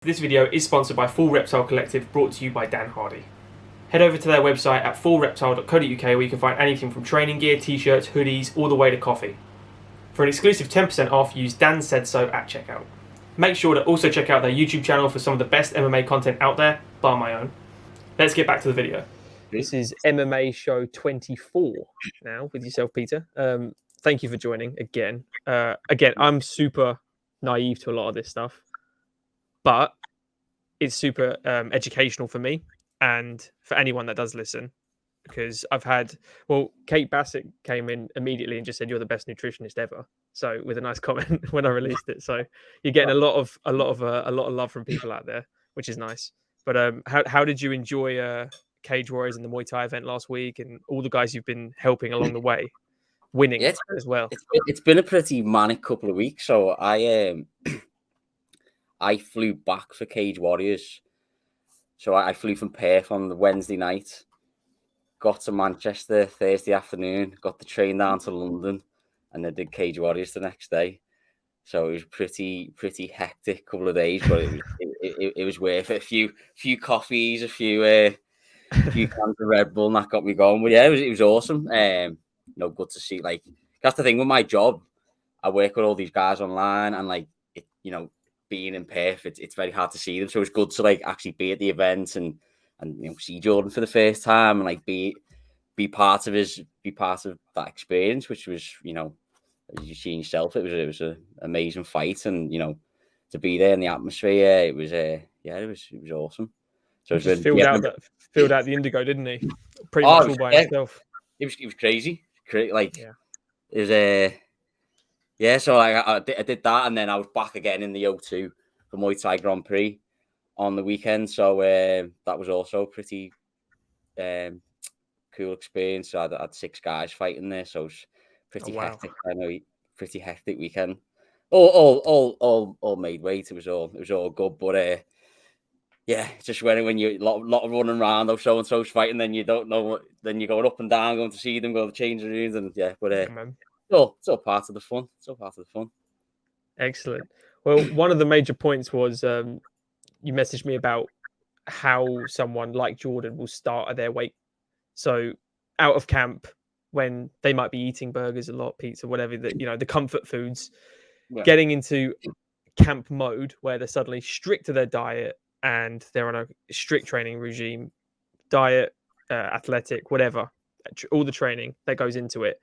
This video is sponsored by Full Reptile Collective, brought to you by Dan Hardy. Head over to their website at fullreptile.co.uk where you can find anything from training gear, t-shirts, hoodies, all the way to coffee. For an exclusive 10% off, use Dan Said So at checkout. Make sure to also check out their YouTube channel for some of the best MMA content out there, bar my own. Let's get back to the video. This is MMA Show 24 now with yourself, Peter. Thank you for joining again. I'm super naive to a lot of this stuff, but it's super educational for me and for anyone that does listen, because Kate Bassett came in immediately and just said you're the best nutritionist ever. So with a nice comment when I released it. So you're getting a lot of love from people out there, which is nice. But how did you enjoy Cage Warriors and the Muay Thai event last week, and all the guys you've been helping along the way, winning as well? It's been a pretty manic couple of weeks. So I flew back for Cage Warriors. So I flew from Perth on the Wednesday night, got to Manchester Thursday afternoon, got the train down to London, and then did Cage Warriors the next day. So it was pretty hectic couple of days, but it was worth it. A few coffees, a few cans of Red Bull, and that got me going. But yeah, it was awesome. Good to see. Like, that's the thing with my job. I work with all these guys online, and being in Perth, it's very hard to see them. So it's good to actually be at the event and see Jordan for the first time and be part of that experience, which was, as you see yourself, it was an amazing fight, and to be there in the atmosphere, it was awesome. So he just filled out the Indigo, didn't he? Pretty much all by himself. It was crazy. It was so I did that, and then I was back again in the O2 for Muay Thai Grand Prix on the weekend. So that was also pretty cool experience. So I had 6 guys fighting there, so it was pretty hectic. I know, pretty hectic weekend. All made weight. It was all good, but just when you lot of running around, though, so and so's fighting, then you don't know what. Then you're going up and down, going to see them, going to change the rooms, and it's all part of the fun. It's all part of the fun. Excellent. Well, one of the major points was you messaged me about how someone like Jordan will start at their weight. So out of camp, when they might be eating burgers a lot, pizza, whatever, the comfort foods, getting into camp mode where they're suddenly strict to their diet and they're on a strict training regime, diet, athletic, whatever, all the training that goes into it.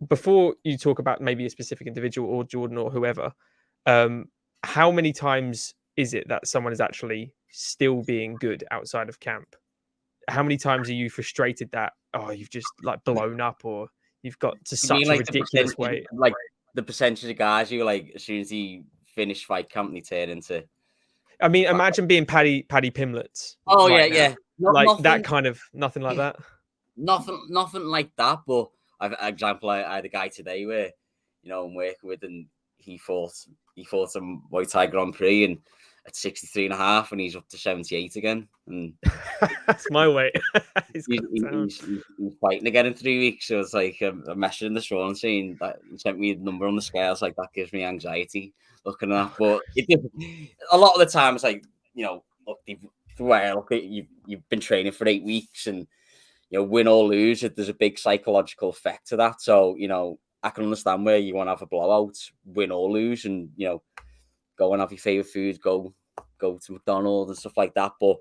Before you talk about maybe a specific individual or Jordan or whoever, how many times is it that someone is actually still being good outside of camp? How many times are you frustrated that you've just blown up, or you've got to such a ridiculous weight? Like the percentage of guys who as soon as he finished fight camp, they turn into. I mean, imagine being Paddy Pimblets. Oh yeah. That kind of nothing like that. Nothing like that. But I had a guy today where I'm working with, and he fought some Muay Thai Grand Prix and at 63.5, and he's up to 78 again. And that's my weight. he's fighting again in 3 weeks. So it's like I'm messaging this one saying that he sent me a number on the scales. Like, that gives me anxiety looking at that. But a lot of the time it's you've been training for 8 weeks, and win or lose, there's a big psychological effect to that. So I can understand where you want to have a blowout, win or lose, and go and have your favorite foods, go to McDonald's and stuff like that. But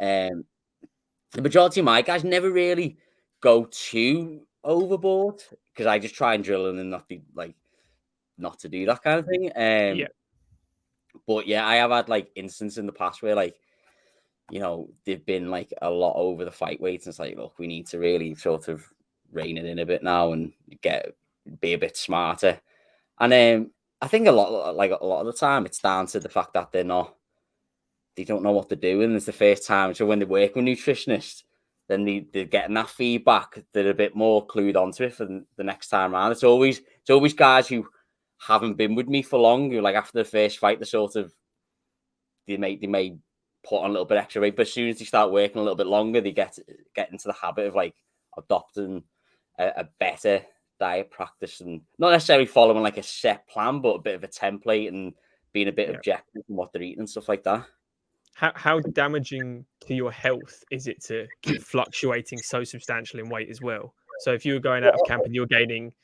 the majority of my guys never really go too overboard, because I just try and drill in and not to do that kind of thing. But I have had instances in the past where they've been a lot over the fight weight, and it's look, we need to really sort of rein it in a bit now and be a bit smarter. And I think a lot of the time it's down to the fact that they don't know what they're doing. It's the first time. So when they work with nutritionists, then they're getting that feedback. They're a bit more clued onto it for the next time around. It's always guys who haven't been with me for long, who after the first fight, they may put on a little bit extra weight, but as soon as they start working a little bit longer, they get into the habit of adopting a better diet practice, and not necessarily following a set plan, but a bit of a template, and being a bit objective in what they're eating and stuff like that. How damaging to your health is it to keep fluctuating so substantially in weight as well? So if you were going out of camp and you're gaining,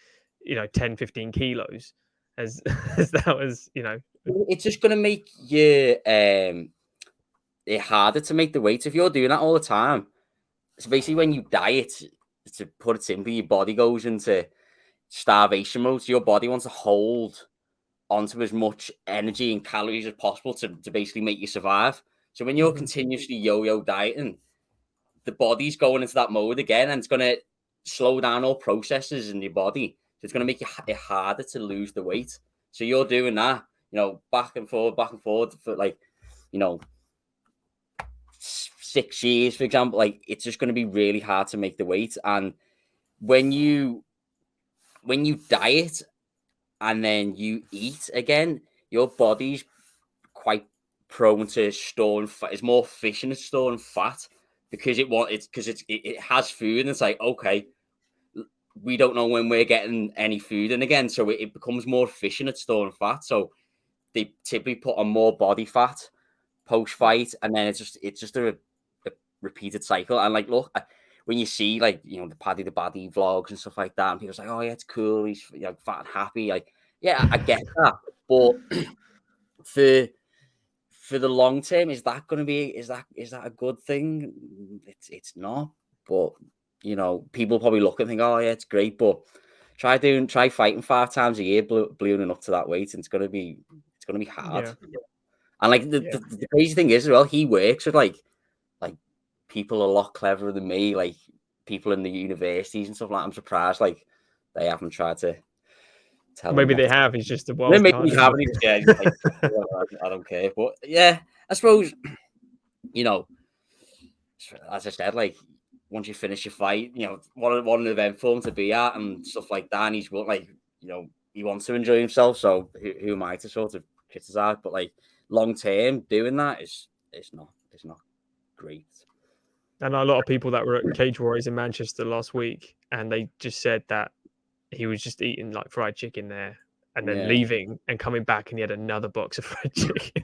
10, 15 kilos, as as that was, It's just going to make you it harder to make the weight if you're doing that all the time. So basically, when you diet, to put it simply, your body goes into starvation mode. So your body wants to hold onto as much energy and calories as possible to basically make you survive. So when you're continuously yo-yo dieting, the body's going into that mode again, and it's going to slow down all processes in your body. So it's going to make it harder to lose the weight. So you're doing that, back and forward for 6 years, for example. Like, it's just going to be really hard to make the weight. And when you diet and then you eat again, your body's quite prone to storing fat. It's more efficient at storing fat because it has food, and it's like, okay, we don't know when we're getting any food in again, so it becomes more efficient at storing fat. So they typically put on more body fat post fight, and then it's just a repeated cycle. And like, look, when you see like the Paddy the Baddy vlogs and stuff like that, and people's like, oh yeah, it's cool, he's fat and happy. Like, yeah, I get that, but for the long term, is that a good thing? It's not. But people probably look and think, oh yeah, it's great, but try fighting 5 times a year, ballooning up to that weight, and it's gonna be hard. Yeah. And like the crazy thing is as well, he works with like people a lot cleverer than me, like people in the universities and stuff like that. I'm surprised like they haven't tried to tell Maybe him they have. He's just a wild card. Maybe haven't. Yeah, like, I don't care. But yeah, I suppose as I said, like once you finish your fight, what an event for him to be at and stuff like that. And he's like, he wants to enjoy himself. So who am I to sort of criticize? But like long term, doing that is not great. And a lot of people that were at Cage Warriors in Manchester last week, and they just said that he was just eating like fried chicken there, and then leaving and coming back, and he had another box of fried chicken.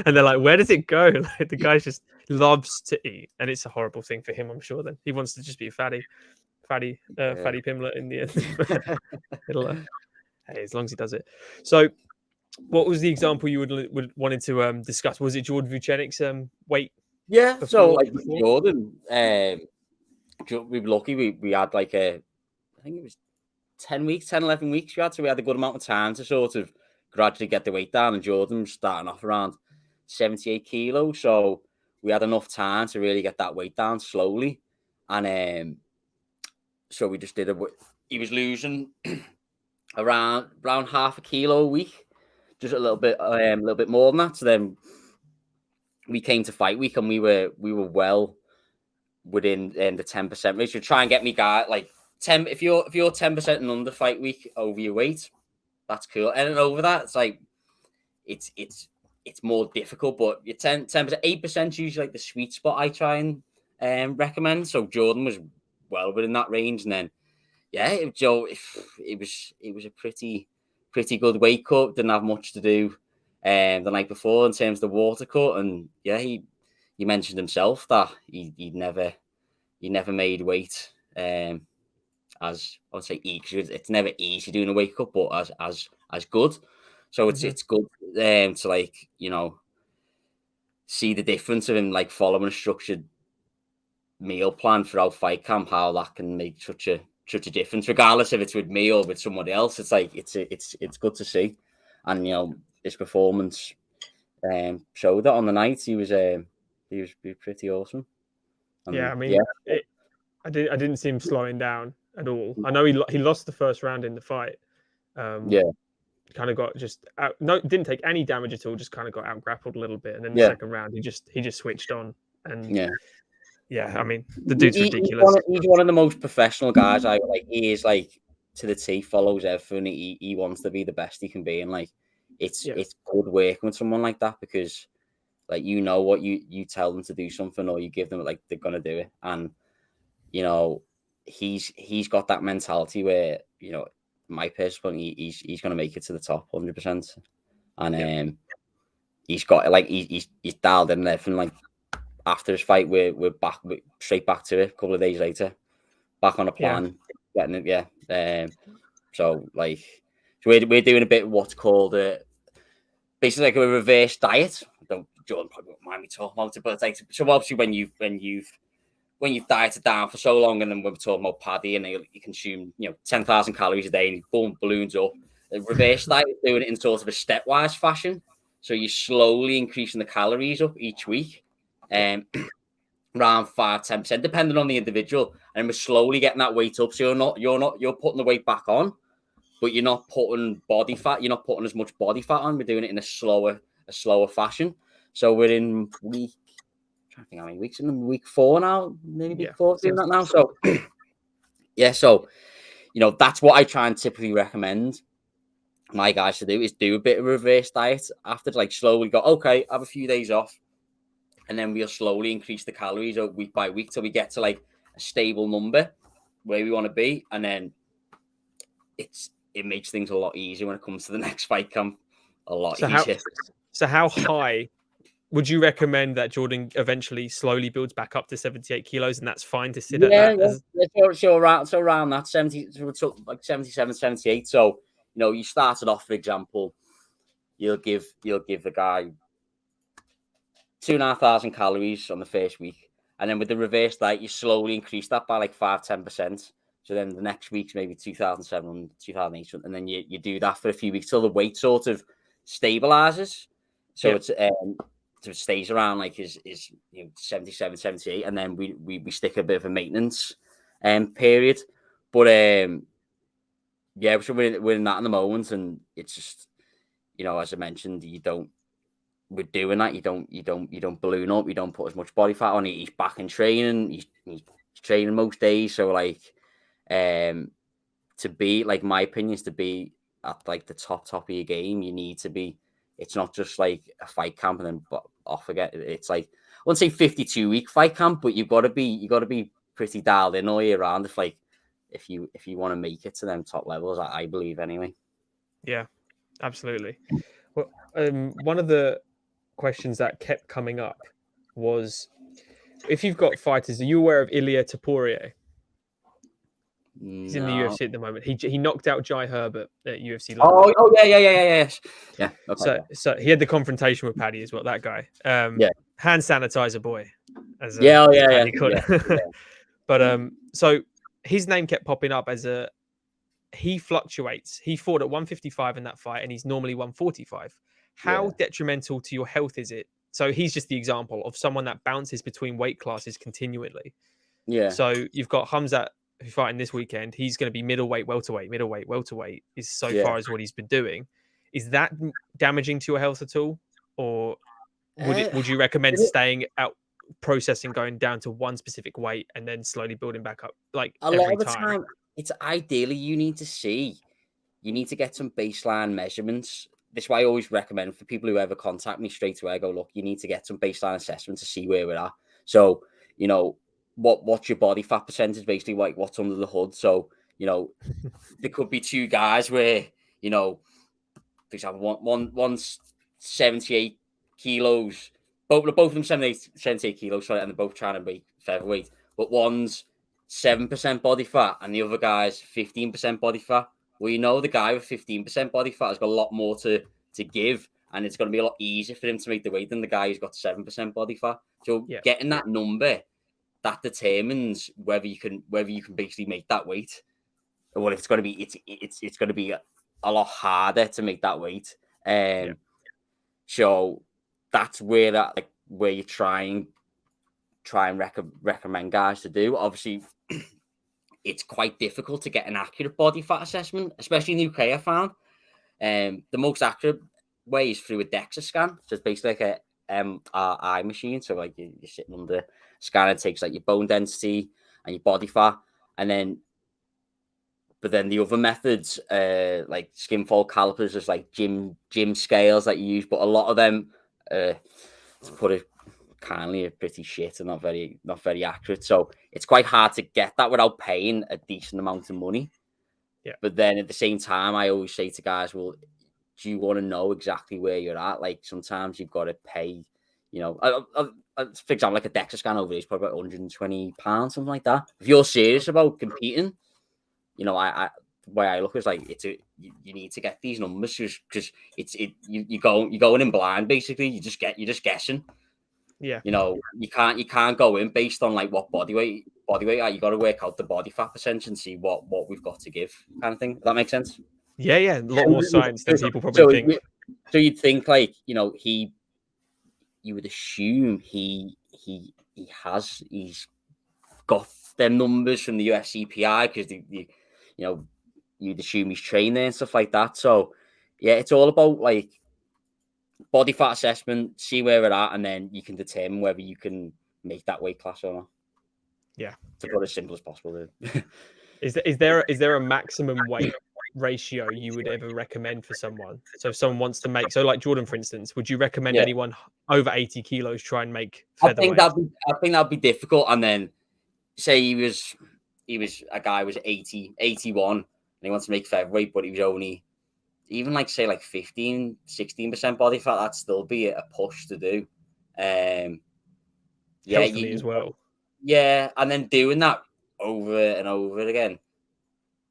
And they're like, "Where does it go?" Like, the guy just loves to eat, and it's a horrible thing for him, I'm sure. Then he wants to just be a fatty Pimlet in the end. Hey, as long as he does it. So, what was the example you would wanted to discuss? Was it Jordan Vucenic's weight? Yeah, so like Jordan, we were lucky. We had like I think it was 10 weeks, 10, 11 weeks we had. So we had a good amount of time to sort of gradually get the weight down. And Jordan was starting off around 78 kilos. So we had enough time to really get that weight down slowly. And so we just did he was losing around half a kilo a week, just a little bit more than that. So then we came to fight week, and we were well within the 10% range. So try and get me guy like 10. If you're 10% and under fight week over your weight, that's cool. And then over that, it's like it's more difficult. But your 10%, 8% is usually like the sweet spot I try and recommend. So Jordan was well within that range, and then Joe, it was a pretty good weight cut. Didn't have much to do the night before in terms of the water cut, and he mentioned himself that he never made weight as I would say easy. It's never easy doing a weight cut, but as good. So it's good to like see the difference of him like following a structured meal plan throughout fight camp, how that can make such a difference, regardless if it's with me or with someone else. It's like it's good to see, and his performance showed that on the night. He was pretty awesome. And, I mean, I didn't see him slowing down at all. I know he lost the first round in the fight. Kind of got didn't take any damage at all. Just kind of got out grappled a little bit, and then the second round he just switched on. And I mean, the dude's ridiculous. He's one of the most professional guys I like. He is like to the T, follows everything. He wants to be the best he can be, and like it's good working with someone like that, because like what you tell them to do something, or you give them like they're gonna do it, and he's got that mentality where my personal, he's gonna make it to the top 100%, and he's got like he's dialed in and everything. Like after his fight, we're back straight back to it. A couple of days later, back on a plan, getting it. Yeah. So like, so we're doing a bit of what's called basically like a reverse diet. Jordan probably won't mind me talking about it, but it's like, so obviously when you've dieted down for so long, and then when we're talking about Paddy, and you consume 10,000 calories a day, and you boom, balloons up. The reverse diet is doing it in sort of a stepwise fashion. So you're slowly increasing the calories up each week, around 5-10%, depending on the individual, and we're slowly getting that weight up. So you're putting the weight back on, but you're not putting body fat. You're not putting as much body fat on. We're doing it in a slower fashion. So we're in week. I'm trying to think how many weeks in week 4 now. Maybe week 4 doing that now. So yeah. So that's what I try and typically recommend my guys to do, is do a bit of a reverse diet after, like slowly go, okay, have a few days off, and then we'll slowly increase the calories week by week till we get to like a stable number where we want to be, and then it makes things a lot easier when it comes to the next fight camp. A lot easier. So how high would you recommend that Jordan eventually slowly builds back up to 78 kilos, and that's fine to sit at that? So around that 70, like 77, 78. So you started off, for example, you'll give the guy 2,500 calories on the first week, and then with the reverse diet, you slowly increase that by like 5-10%. So then the next week's maybe 2,700, 2,800, and then you do that for a few weeks till the weight sort of stabilizes. So it's so it stays around like is 77, 78, and then we stick a bit of a maintenance period. But so we're in that in the moment, and it's just as I mentioned, we're doing that. You don't balloon up. You don't put as much body fat on. He's back in training. He's training most days. So like, to be, like, my opinion is to be at like the top of your game, you need to be. It's not just like a fight camp and then off again. It's like, I wouldn't say 52-week fight camp, but you got to be pretty dialed in all year round if you want to make it to them top levels. I believe anyway. Yeah, absolutely. Well, one of the questions that kept coming up was, if you've got fighters, are you aware of Ilia Topuria? He's in the UFC at the moment. He knocked out Jai Herbert at UFC London. Oh yeah. Okay, so he had the confrontation with Paddy as well. That guy, hand sanitizer boy, as Paddy called it. But so his name kept popping up as he fluctuates. He fought at 155 in that fight, and he's normally 145. How detrimental to your health is it? So he's just the example of someone that bounces between weight classes continually. Yeah. So you've got Hamzat, who's fighting this weekend. He's going to be middleweight, welterweight is so far as what he's been doing. Is that damaging to your health at all? Or would you recommend staying out, processing, going down to one specific weight and then slowly building back up? Like a lot of the time, it's ideally you need to get some baseline measurements. This is why I always recommend for people who ever contact me straight away, I go, look, you need to get some baseline assessment to see where we're at. So, what's your body fat percentage, basically, like what's under the hood. So, there could be two guys where, for example, one's 78 kilos, both of them 78 kilos, sorry, and they're both trying to be featherweight, but one's 7% body fat and the other guy's 15% body fat. Well, the guy with 15% body fat has got a lot more to give, and it's going to be a lot easier for him to make the weight than the guy who's got 7% body fat. So getting that number, that determines whether you can basically make that weight. Well, if it's going to be it's going to be a lot harder to make that weight. So that's where you try and recommend guys to do. Obviously, it's quite difficult to get an accurate body fat assessment, especially in the UK, I found. The most accurate way is through a DEXA scan. So it's basically like a MRI machine. So like you're sitting under a scanner, it takes like your bone density and your body fat. But then the other methods, like skin fold calipers, is like gym scales that you use. But a lot of them, to put it kindly, are pretty shit and not very accurate. So it's quite hard to get that without paying a decent amount of money. Yeah. But then at the same time, I always say to guys, well, do you want to know exactly where you're at? Like sometimes you've got to pay, you know, for example, like a DEXA scan over there is probably about £120, something like that. If you're serious about competing, you know, the way I look is like you need to get these numbers because you're going in blind basically. You're just guessing. Yeah. You know, you can't go in based on like what body weight are. You got to work out the body fat percentage and see what we've got to give, kind of thing. Does that make sense? Yeah, a lot more science than people probably So, think. so you'd think like, you know, you would assume he's got them numbers from the UFCPI because you know, you'd assume he's trained there and stuff like that. So yeah, it's all about like body fat assessment, see where we're at, and then you can determine whether you can make that weight class or not. Yeah, to put it as simple as possible. Is there a maximum weight ratio you would ever recommend for someone? So if someone wants to make, so like Jordan, for instance, would you recommend anyone over 80 kilos try and make featherweight? I think that'd be difficult. And then say he was a guy who was 80, 81, and he wants to make featherweight, but he was only even like say like 15, 16% body fat, that'd still be a push to do. Healthily as well. Yeah, and then doing that over and over again.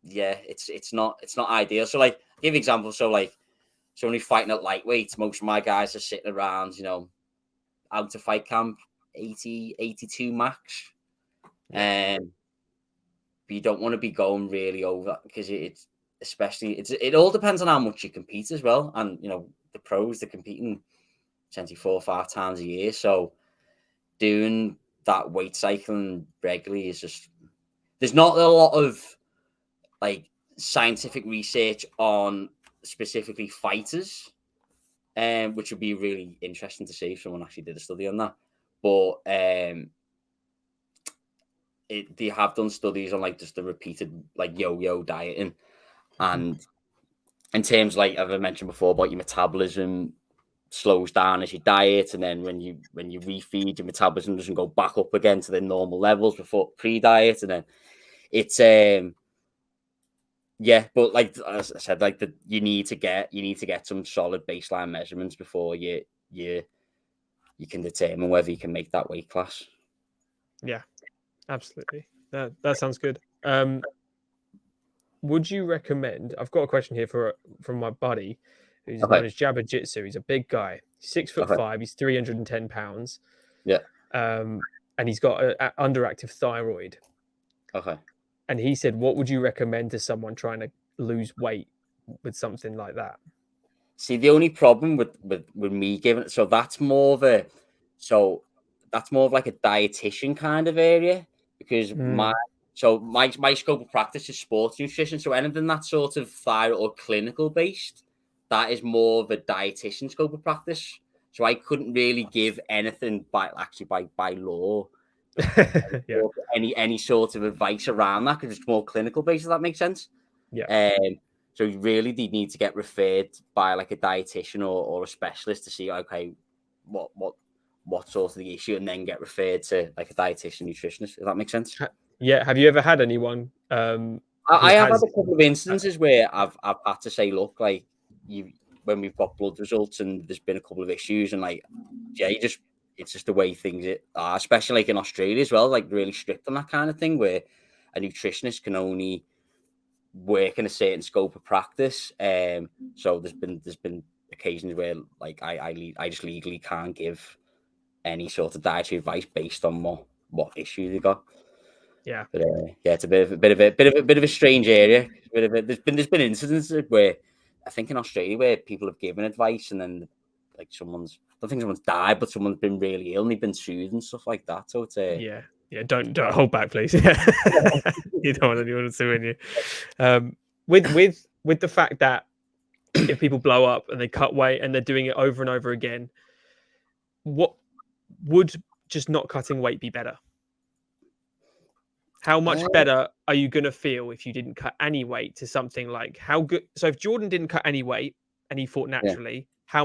Yeah, it's not ideal. So like give examples. So like so when you're fighting at lightweight, most of my guys are sitting around, you know, out to fight camp 80, 82 max. But you don't want to be going really over because it all depends on how much you compete as well. And you know, the pros, they're competing 4 or 5 times a year. So doing that weight cycling regularly is just, there's not a lot of like scientific research on specifically fighters, which would be really interesting to see if someone actually did a study on that. But they have done studies on like just the repeated like yo-yo dieting, and in terms like as I mentioned before about your metabolism slows down as you diet, and then when you refeed, your metabolism doesn't go back up again to the normal levels before pre-diet, and then it's but like as I said, like you need to get some solid baseline measurements before you can determine whether you can make that weight class. Yeah, absolutely. That sounds good. Would you recommend? I've got a question here from my buddy, who's known as Jabba Jitsu. He's a big guy, 6'5". He's 310 pounds. Yeah. And he's got an underactive thyroid. Okay. And he said, what would you recommend to someone trying to lose weight with something like that? See, the only problem with me giving it, so that's more of like a dietitian kind of area, because my scope of practice is sports nutrition. So anything that's sort of thyroid or clinical based, that is more of a dietitian scope of practice. So I couldn't really give anything by law. Any sort of advice around that, because it's more clinical based, if that makes sense. So really they need to get referred by like a dietitian or a specialist to see what sort of the issue, and then get referred to like a dietitian nutritionist, if that makes sense. Have you ever had anyone I have had a couple of instances where I've had to say, look, like when we've got blood results and there's been a couple of issues, and like it's just the way things are, especially like in Australia as well, like really strict on that kind of thing, where a nutritionist can only work in a certain scope of practice. So there's been occasions where like I just legally can't give any sort of dietary advice based on what issue they got. But it's a bit of a strange area. There's been incidents where I think in Australia where people have given advice and then like I don't think someone's died, but someone's been really ill and they've been sued and stuff like that. So it's don't hold back, please. You don't want anyone suing you. With the fact that if people blow up and they cut weight and they're doing it over and over again, what would just not cutting weight be better? How much better are you going to feel if you didn't cut any weight to something like how good? So if Jordan didn't cut any weight and he fought naturally, how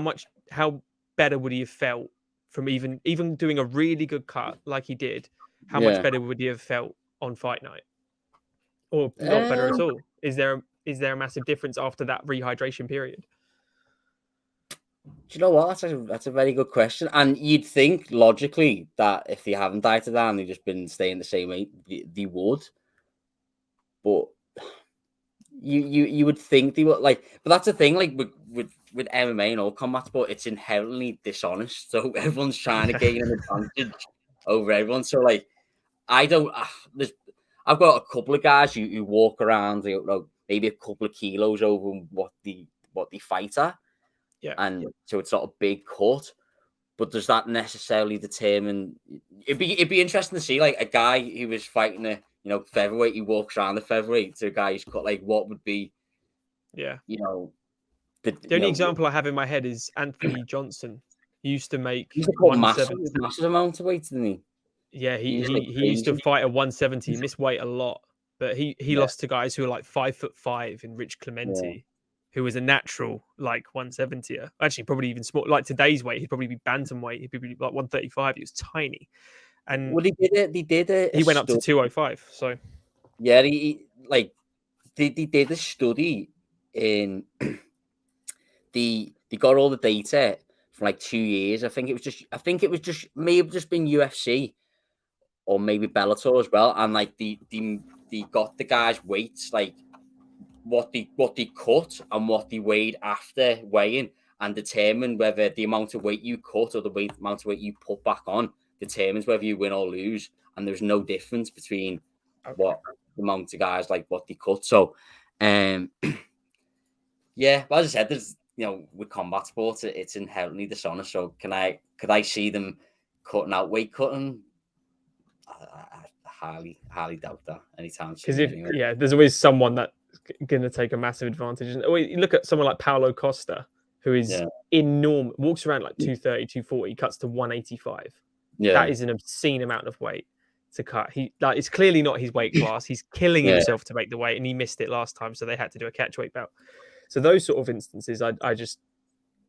better would he have felt from even doing a really good cut like he did? How much better would he have felt on fight night? Or not better at all? Is there a massive difference after that rehydration period? Do you know what? That's a very good question. And you'd think logically that if they haven't dieted down, they've just been staying the same weight, they would. But you would think they would but that's the thing, like with MMA and all combat sport, it's inherently dishonest. So everyone's trying to gain an advantage over everyone. So like I don't I've got a couple of guys who walk around, maybe a couple of kilos over what they fight at. Yeah. And so it's not a big cut. But does that necessarily determine? It'd be interesting to see like a guy who was fighting a featherweight. He walks around the featherweight to a guy who's cut. Like, what would be? Yeah. The only example I have in my head is Anthony Johnson. He used to make he's got massive amount of weight, didn't he? Yeah, he used to fight at 170. He missed weight a lot, but he lost to guys who were like 5'5" in Rich Clemente, who was a natural like 170er. Actually, probably even small. Like today's weight, he'd probably be bantamweight. He'd be like 135. He was tiny, and well, he did it. He went up to 205. So yeah, he did a study in they got all the data for like 2 years. I think it was just maybe just been UFC or maybe Bellator as well, and like they got the guys' weights, like what they cut and what they weighed after weighing, and determine whether the amount of weight you cut or the amount of weight you put back on determines whether you win or lose. And there's no difference between what the amount of guys like what they cut. So, yeah, but as I said, there's with combat sports, it's inherently dishonest. So could I see them cutting out weight cutting? I highly doubt that anytime soon. Because there's always someone that's going to take a massive advantage. And you look at someone like Paulo Costa, who is enormous, walks around like 230, 240, cuts to 185. Yeah, that is an obscene amount of weight to cut. It's clearly not his weight class. He's killing himself to make the weight, and he missed it last time, so they had to do a catchweight bout. So those sort of instances, I just,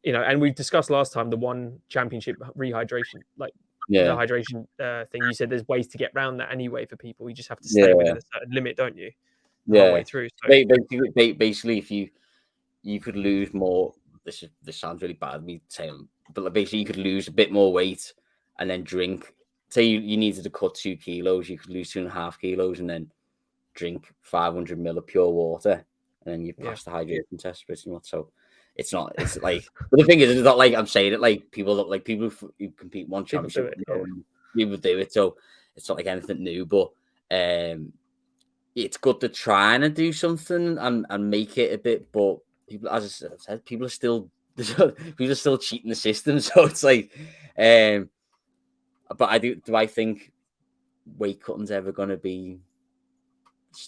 and we discussed last time the one championship rehydration, like the hydration thing. You said there's ways to get around that anyway for people. You just have to stay within a certain limit, don't you? The whole way through. So. Basically, if you could lose more, this sounds really bad me saying, but basically you could lose a bit more weight and then drink. Say you needed to cut 2 kilos, you could lose 2.5 kilos and then drink 500 ml of pure water, and then you pass the hydration test pretty much. So it's not. It's like, but the thing is, it's not like I'm saying it. Like people who compete one championship, people do it. So it's not like anything new, but it's good to try and do something and make it a bit. But people, as I said, people are still cheating the system. So it's like, but do I think weight cutting's ever going to be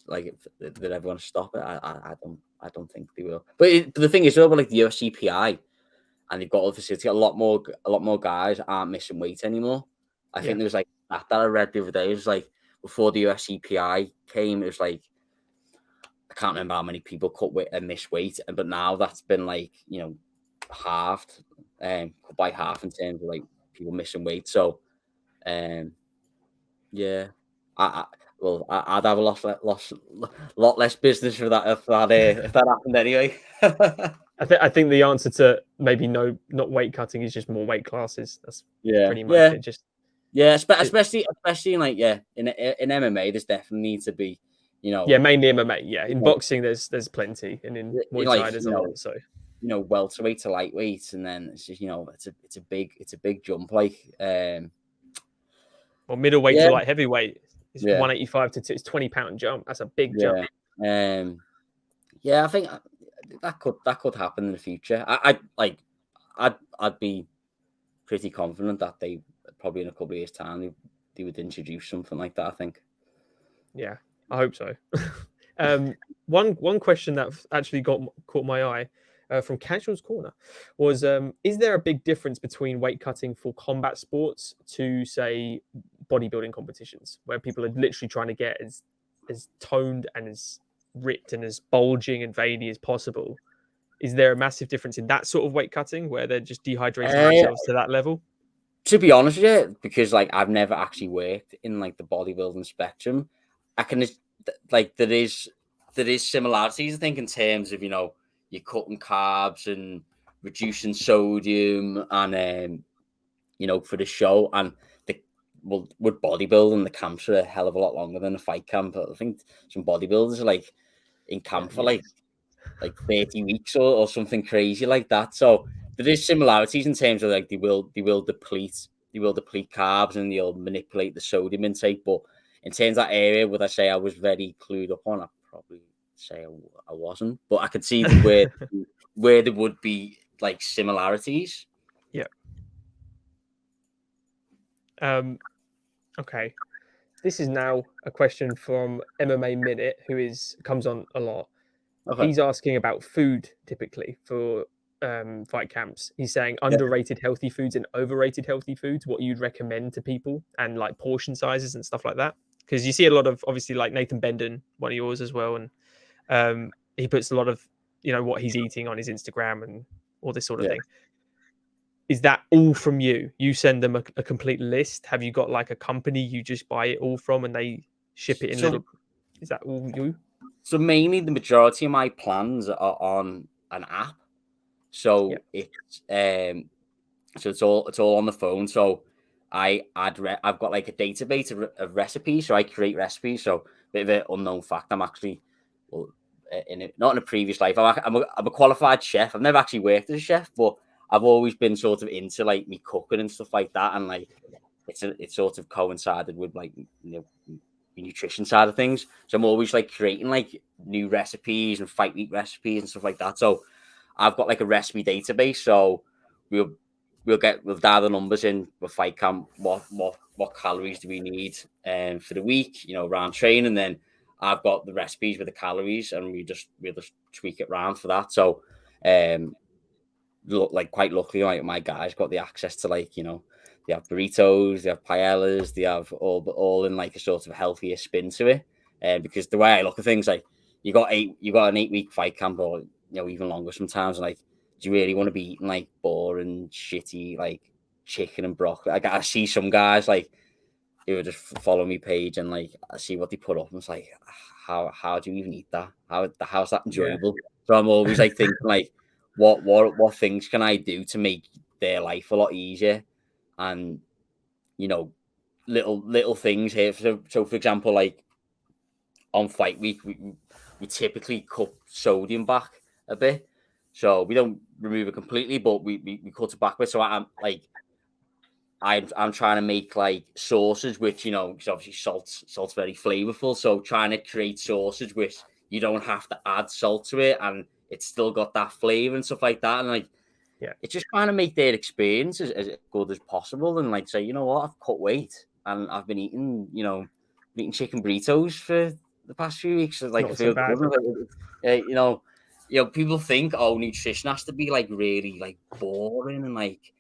like that everyone stop it? I don't think they will. But the thing is, though, like the UFCPI, and they've got all the facility, a lot more guys aren't missing weight anymore. I think there was like that I read the other day. It was like before the UFCPI came, it was like I can't remember how many people cut weight and miss weight, but now that's been like halved, cut by half in terms of like people missing weight. So, yeah, I'd have a lot less business for that if that happened anyway. I think the answer to maybe not weight cutting is just more weight classes. That's pretty much it. Just especially in like in MMA, there's definitely needs to be mainly MMA. In boxing, there's plenty, and in Muay Thai there's a lot. So welterweight to lightweight, and then it's just it's a big jump like. Or middleweight to light heavyweight. It's 185 to it's 20-pound jump. That's a big jump. I think that could happen in the future. I'd be pretty confident that they probably in a couple of years' time they would introduce something like that. I think. Yeah, I hope so. One question that actually caught my eye from Casual's Corner was: is there a big difference between weight cutting for combat sports to say bodybuilding competitions, where people are literally trying to get as toned and as ripped and as bulging and veiny as possible? Is there a massive difference in that sort of weight cutting where they're just dehydrating themselves to that level? To be honest with you, because like I've never actually worked in like the bodybuilding spectrum, I can like there is similarities I think in terms of you're cutting carbs and reducing sodium and you know, for the show. And with bodybuilding, the camps are a hell of a lot longer than a fight camp. I think some bodybuilders are like in camp for like 30 weeks or something crazy like that. So there is similarities in terms of like they will deplete carbs and they'll manipulate the sodium intake. But in terms of that area, would I say I was very clued up on? I probably say I wasn't, but I could see where there would be like similarities. Yeah. Okay. This is now a question from MMA Minute, who comes on a lot. Okay. He's asking about food typically for fight camps. He's saying underrated healthy foods and overrated healthy foods, what you'd recommend to people, and like portion sizes and stuff like that. Because you see a lot of, obviously, like Nathan Bendon, one of yours as well, and he puts a lot of, you know, what he's eating on his Instagram and all this sort of thing. Is that all from you? You send them a complete list? Have you got like a company you just buy it all from and they ship it in little? Is that all you? So mainly the majority of my plans are on an app. So it's all on the phone. So I've got like a database of recipes. So I create recipes. So a bit of an unknown fact. I'm actually not in a previous life. I'm a qualified chef. I've never actually worked as a chef, but I've always been sort of into like me cooking and stuff like that. And like it's sort of coincided with like, you know, the nutrition side of things. So I'm always like creating like new recipes and fight week recipes and stuff like that. So I've got like a recipe database. So we'll dial the numbers in with fight camp. What calories do we need for the week? You know, around training. And then I've got the recipes with the calories, and we'll just tweak it around for that. So like quite luckily, like my guys got the access to, like, you know, they have burritos, they have paellas, they have all in like a sort of healthier spin to it. Because the way I look at things, like you got an 8-week fight camp, or, you know, even longer sometimes. And like, do you really want to be eating like boring, shitty like chicken and broccoli? Like, I see some guys like who would just follow me page, and like I see what they put up, and it's like, how do you even eat that? How's that enjoyable? So I'm always like thinking like, what things can I do to make their life a lot easier? And, you know, little things here. So for example, like on fight week, we typically cut sodium back a bit. So we don't remove it completely, but we cut it back a bit. So I'm trying to make like sauces, which, you know, because obviously salt's very flavorful. So trying to create sauces which you don't have to add salt to it, and it's still got that flavor and stuff like that. And like, it's just trying to make their experience as good as possible. And like, say, you know what, I've cut weight and I've been eating, you know, chicken burritos for the past few weeks. So like, I feel good. You know, people think, oh, nutrition has to be like really like boring, and like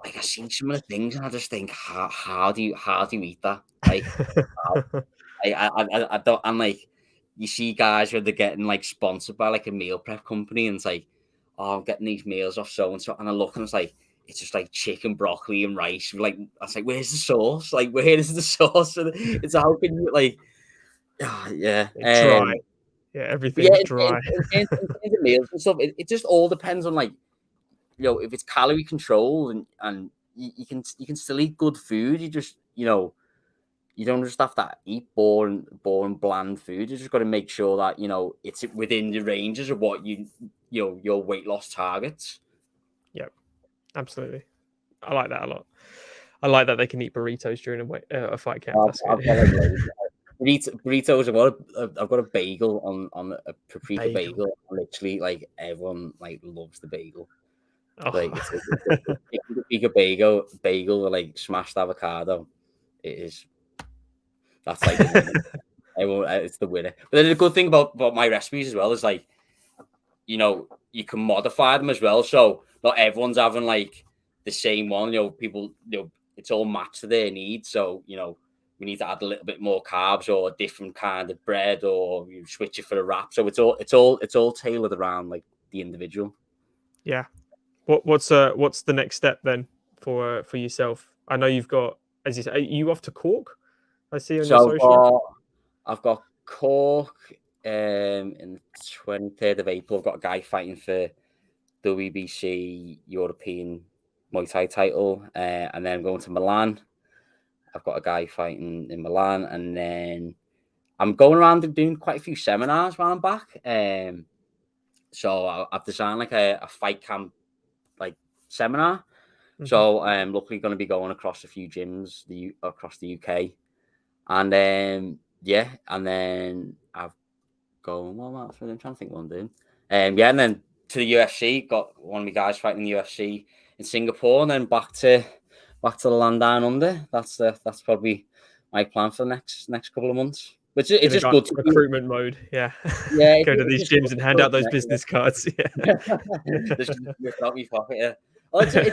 I see some of the things and I just think, how do you eat that? Like, I don't. And like, you see guys where they're getting like sponsored by like a meal prep company, and it's like, oh, I'm getting these meals off so and so, and I look and it's like, it's just like chicken, broccoli, and rice. Like, I was like, where's the sauce? Like, where is the sauce? It's how can you like, dry. Everything's dry. In terms of meals and stuff, it just all depends on, like, you know, if it's calorie control and you can still eat good food. You just, you know, you don't just have to eat boring, bland food. You just got to make sure that, you know, it's within the ranges of what you know, your weight loss targets. Yep, absolutely. I like that a lot. I like that they can eat burritos during a fight camp. That's good. Burritos. I've got a bagel on a paprika bagel. Literally, like, everyone like loves the bagel. Oh. Like, it's a paprika bagel with like smashed avocado. That's like the winner. It's the winner. But then the good thing about my recipes as well is, like, you know, you can modify them as well. So not everyone's having like the same one. You know, people, you know, it's all matched to their needs. So, you know, we need to add a little bit more carbs or a different kind of bread, or you switch it for a wrap. So it's all tailored around like the individual. Yeah. What's the next step then for yourself? I know you've got, as you say, are you off to Cork? I see on your social. I've got Cork in the 23rd of April. I've got a guy fighting for WBC European Muay Thai title, and then I'm going to Milan. I've got a guy fighting in Milan, and then I'm going around and doing quite a few seminars while I'm back. So I've designed like a fight camp like seminar. So I'm luckily going to be going across a few gyms across the UK, and and then I've gone. Well, I'm trying to think what I'm doing. And then to the UFC. Got one of my guys fighting in the UFC in Singapore, and then back to the land down under. That's probably my plan for the next couple of months. Which it's just good to recruitment mode. Yeah. Yeah. Go to these gyms and hand out those business cards. Yeah. It's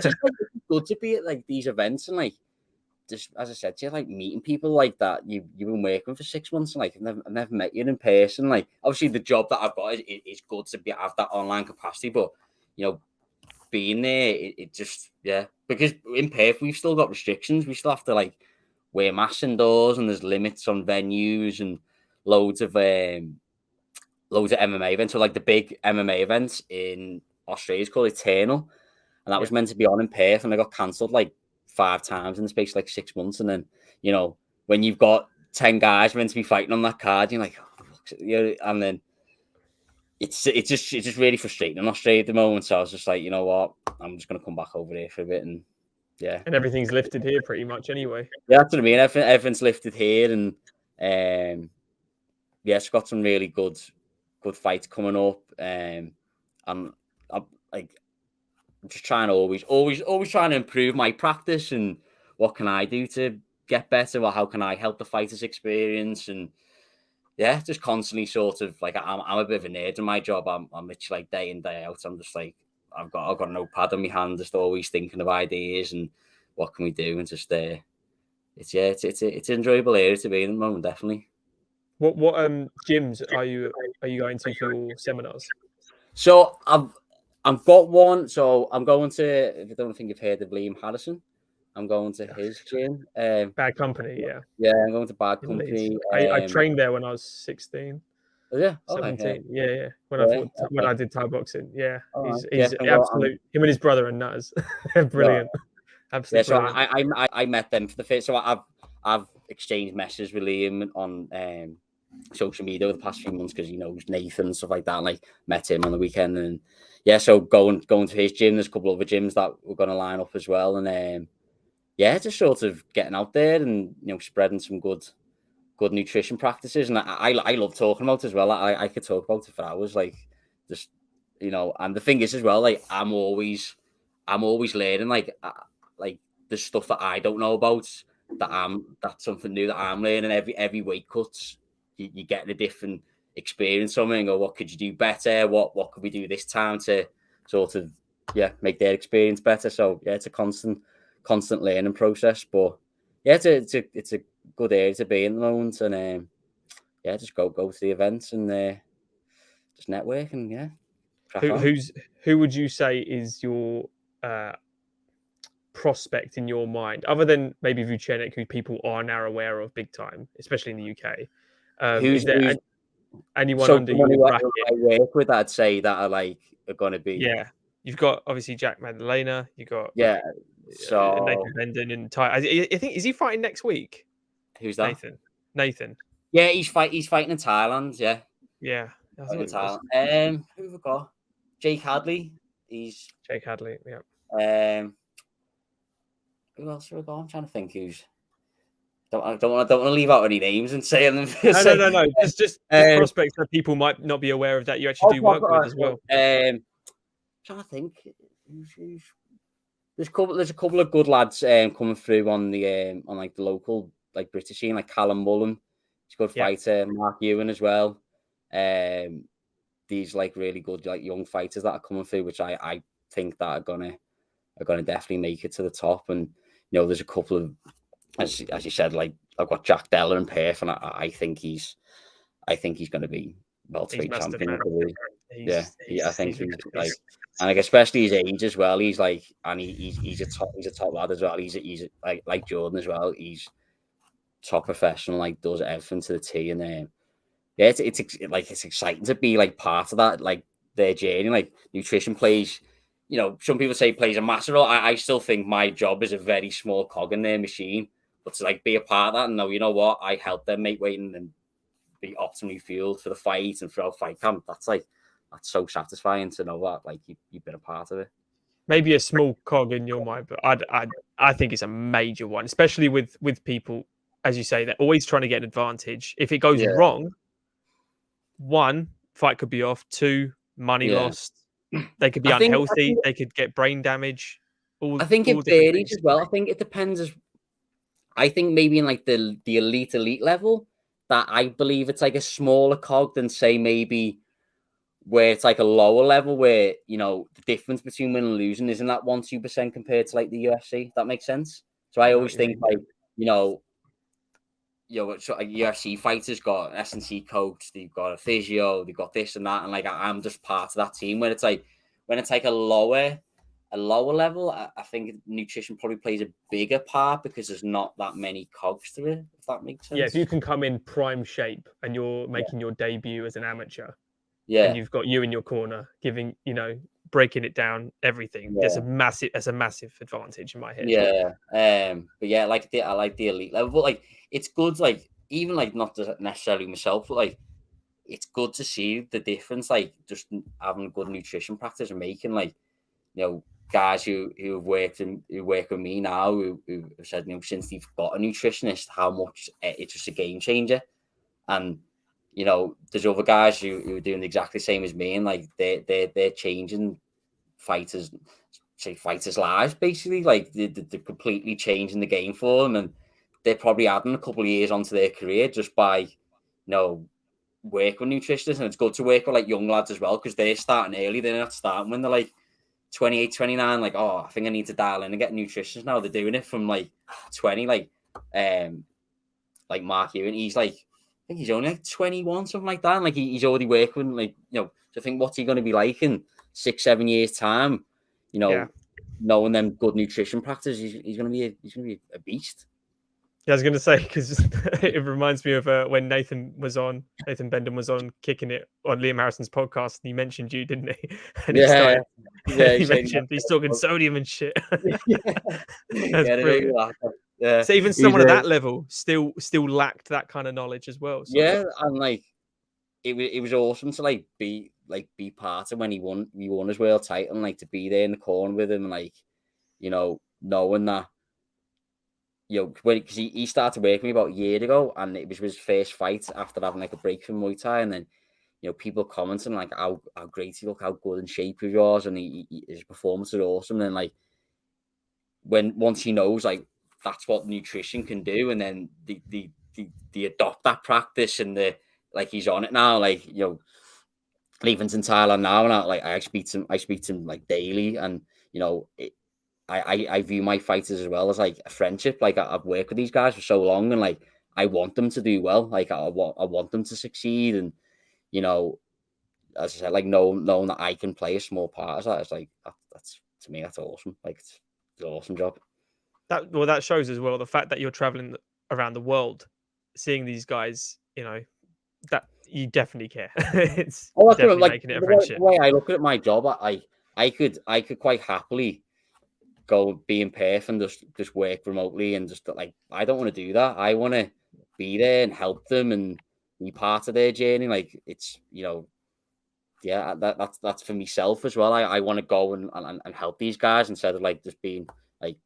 just good to be at like these events and like just as I said to you, like meeting people like that you've been working for 6 months and like I've never met you in person. Like obviously the job that I've got is good to have that online capacity, but being there it just because in Perth we've still got restrictions. We still have to like wear masks indoors, and there's limits on venues and loads of MMA events. So like the big MMA events in Australia is called Eternal, and that was meant to be on in Perth, and I got cancelled like 5 times in the space of like 6 months. And then when you've got 10 guys meant to be fighting on that card, you're like, and then it's just really frustrating in Australia at the moment. So I was just like, you know what, I'm just gonna come back over here for a bit, and and everything's lifted here pretty much anyway. Yeah, that's what I mean. Everything's lifted here, and it's got some really good fights coming up. I'm just trying to always trying to improve my practice, and what can I do to get better, or how can I help the fighters experience, and just constantly sort of like I'm a bit of a nerd in my job. I'm literally like day in day out. I'm just like I've got a notepad in my hand, just always thinking of ideas and what can we do, and just it's an enjoyable area to be in at the moment, definitely. What gyms are you going to for your seminars? So I've got one. So I'm going to, if you don't think you've heard of Liam Harrison, I'm going to his gym. Bad Company, yeah. Yeah, I'm going to Bad Company. I trained there when I was 16. Oh, yeah, 17. Yeah. When I did Thai boxing, he's absolute. Him and his brother are nutters. Brilliant. Yeah. Absolutely. So I met them for the first. So I've exchanged messages with Liam on social media over the past few months because he knows Nathan and stuff like that. And like met him on the weekend, and so going to his gym. There's a couple of other gyms that we're going to line up as well, and just sort of getting out there and spreading some good nutrition practices. And I love talking about it as well. I could talk about it for hours, like just and the thing is as well, like I'm always learning, like the stuff that I don't know about, that's something new that I'm learning. Every weight cuts you get a different experience, something, or what could you do better, what could we do this time to sort of make their experience better. So it's a constant learning process, but it's a good area to be in the moment, and just go to the events and just network and who would you say is your prospect in your mind, other than maybe Vucenic, who people are now aware of big time, especially in the UK? Is there anyone under your bracket I work with, I'd say that are going to be? Yeah, you've got obviously Jack Maddalena. You got so Nathan Bendon in Thai. I think, is he fighting next week? Who's that? Nathan. Yeah, he's fighting in Thailand. Yeah. Who have we got? Jake Hadley. Jake Hadley. Yeah. Who else have we got? I'm trying to think who's. I don't want to leave out any names and say them. No. Just prospects that people might not be aware of that you actually do work with as well. Trying to think. There's a couple of good lads coming through on the local British scene, like Callum Mullen. He's a good fighter. Mark Ewan as well. These really good young fighters that are coming through, which I think that are gonna definitely make it to the top. And there's a couple of, as you said, I've got Jack Della in Perth, and I think he's going to be welterweight champion. I think he's and especially his age as well. He's he's a top lad as well. He's like Jordan as well. He's top professional, does everything to the T, and it's exciting to be part of that, their journey. Nutrition plays you know, some people say plays a massive role. I still think my job is a very small cog in their machine, but to like be a part of that and know, you know what, I help them make weight and be optimally fueled for the fight and throughout fight camp. That's so satisfying to know that like you've been a part of it. Maybe a small cog in your mind, but I think it's a major one, especially with people, as you say, they're always trying to get an advantage. If it goes wrong, one, fight could be off. Two, money lost. They could be unhealthy. They could get brain damage. I think it varies as well. I think it depends. I think maybe in like the elite level, that I believe it's like a smaller cog than say maybe where it's like a lower level where, you know, the difference between winning and losing isn't that 1-2% compared to like the UFC. That makes sense. So I always think like, you know, so like UFC fighters got an S&C coach, they've got a physio, they've got this and that, and like I'm just part of that team. When it's like a lower level, I think nutrition probably plays a bigger part because there's not that many cogs to it, if that makes sense. Yeah, if you can come in prime shape and you're making your debut as an amateur, and you've got you in your corner giving, you know, breaking it down, everything. That's a massive advantage in my head. But yeah, I like the elite level, but like it's good, like even like not necessarily myself, but like it's good to see the difference, like just having good nutrition practice and making like, you know, guys who work with me now who have said, you know, since they've got a nutritionist, how much it's just a game changer. And you know, there's other guys who are doing exactly the same as me, and like they're changing fighters' lives basically. Like they're completely changing the game for them, and they're probably adding a couple of years onto their career just by, you know, work with nutritionists. And it's good to work with like young lads as well because they're starting early. They're not starting when they're like 28, 29. Like, oh, I think I need to dial in and get a nutritionist now. They're doing it from like 20. Like Mark Ewan, he's like, I think he's only like 21, something like that. And like he's already working, like, you know, so I think what's he going to be like in 6-7 years time, you know, knowing them good nutrition practice, he's going to be a beast. Yeah, I was going to say, because it reminds me of when Nathan Bendon was on Kicking It on Liam Harrison's podcast, and he mentioned you, didn't he? And he mentioned he's talking sodium and shit. That's brilliant. Yeah. So even someone at that level still lacked that kind of knowledge as well. So. Yeah, and like it was awesome to be part of when he won his world title, and like to be there in the corner with him, and like, you know, knowing that, you know, because he started working with me about a year ago, and it was his first fight after having like a break from Muay Thai, and then, you know, people commenting like how great he looked, how good in shape he was, and his performance was awesome. And like once he knows like that's what nutrition can do, and then the adopt that practice, and like he's on it now, like, you know, Leaving's in Thailand now, and I speak to him like daily, and you know, I view my fighters as well as like a friendship. Like I've worked with these guys for so long, and like I want them to do well. Like I want them to succeed, and you know, as I said, like knowing that I can play a small part of that, it's like that's to me, that's awesome. Like it's an awesome job. That shows as well the fact that you're traveling around the world, seeing these guys. You know, that you definitely care. It's definitely like, making it a friendship. The way I look at my job, I could quite happily go be in Perth and just work remotely, and just like, I don't want to do that. I want to be there and help them and be part of their journey. Like it's, you know, yeah, that's for myself as well. I want to go and help these guys instead of like just being like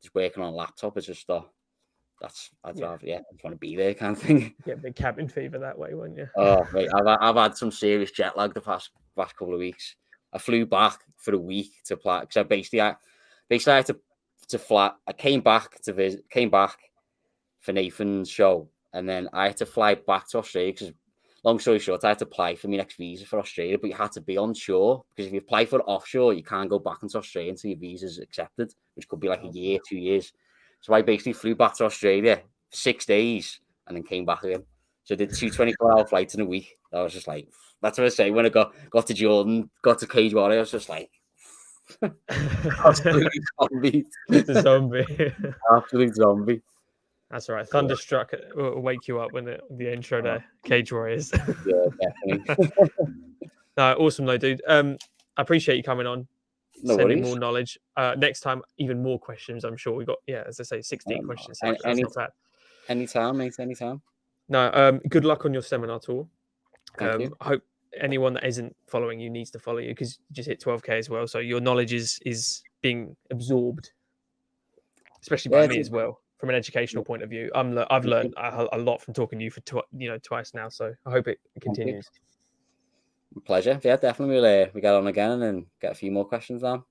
just working on a laptop. It's just I just want to be there kind of thing. Yeah, big cabin fever that way, won't you? Oh, mate, I've had some serious jet lag the past couple of weeks. I flew back for a week to play because I basically had to fly. I came back for Nathan's show, and then I had to fly back to Australia because, long story short, I had to apply for my next visa for Australia, but you had to be on shore because if you apply for offshore, you can't go back into Australia until your visa is accepted, which could be like a year, 2 years. So I basically flew back to Australia for 6 days and then came back again. So I did 2 24-hour flights in a week. I was just like, that's what I say. When I got to Jordan, got to Cage Warrior, I was just like, absolutely zombie. It's a zombie. Absolute zombie. That's all right. Thunderstruck will wake you up when the intro to Cage Warriors. Yeah, definitely. No, awesome though, dude. I appreciate you coming on. No sending worries. more knowledge. Next time, even more questions. I'm sure we got, as I say, 16 questions. So that's not bad. Anytime, mate. Anytime. No, good luck on your seminar tour. Thank you. I hope anyone that isn't following you needs to follow you, because you just hit 12K as well. So your knowledge is being absorbed, especially by me as well, from an educational point of view. I've learned a lot from talking to you for twice now. So I hope it continues. Pleasure. Yeah, definitely. We get on again and get a few more questions down.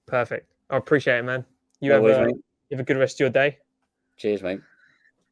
Perfect. I appreciate it, man. You No have worries, mate. a good rest of your day. Cheers, mate.